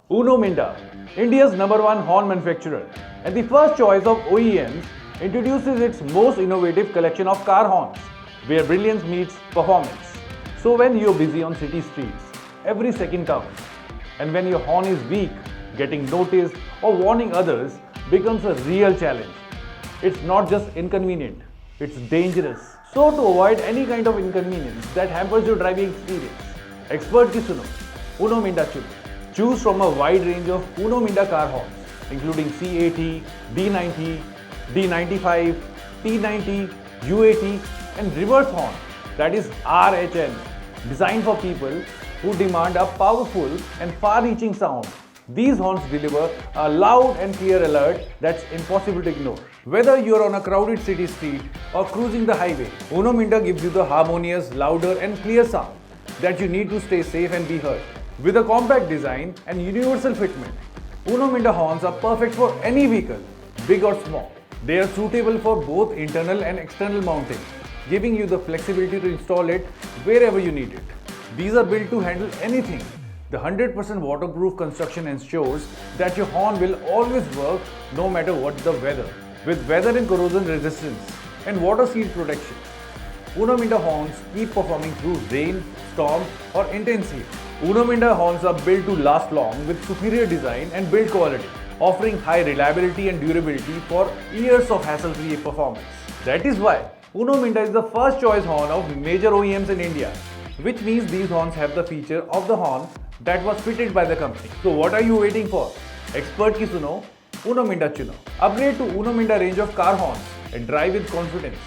Uno Minda, India's #1 horn manufacturer and the first choice of OEMs, introduces its most innovative collection of car horns, where brilliance meets performance. So when you're busy on city streets, every second counts. And when your horn is weak, getting noticed or warning others becomes a real challenge. It's not just inconvenient, it's dangerous. So to avoid any kind of inconvenience that hampers your driving experience, expert ki suno, Uno Minda chuno. Choose from a wide range of Uno Minda car horns, including C80, D90, D95, T90, U80 and reverse horn, that is RHN, designed for people who demand a powerful and far-reaching sound. These horns deliver a loud and clear alert that's impossible to ignore. Whether you're on a crowded city street or cruising the highway, Uno Minda gives you the harmonious, louder and clear sound that you need to stay safe and be heard. With a compact design and universal fitment, Uno Minda horns are perfect for any vehicle, big or small. They are suitable for both internal and external mounting, giving you the flexibility to install it wherever you need it. These are built to handle anything. The 100% waterproof construction ensures that your horn will always work no matter what the weather. With weather and corrosion resistance and water seal protection, Uno Minda horns keep performing through rain, storm or intense heat. Uno Minda horns are built to last long with superior design and build quality, offering high reliability and durability for years of hassle-free performance. That is why Uno Minda is the first choice horn of major OEMs in India, which means these horns have the feature of the horn that was fitted by the company. So what are you waiting for? Expert ki suno, Uno Minda chuno. Upgrade to Uno Minda range of car horns and drive with confidence.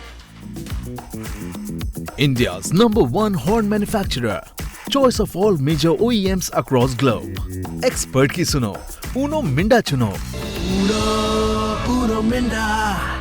India's #1 horn manufacturer. Choice of all major OEMs across globe. Expert ki suno, Uno Minda chuno. Uno Minda.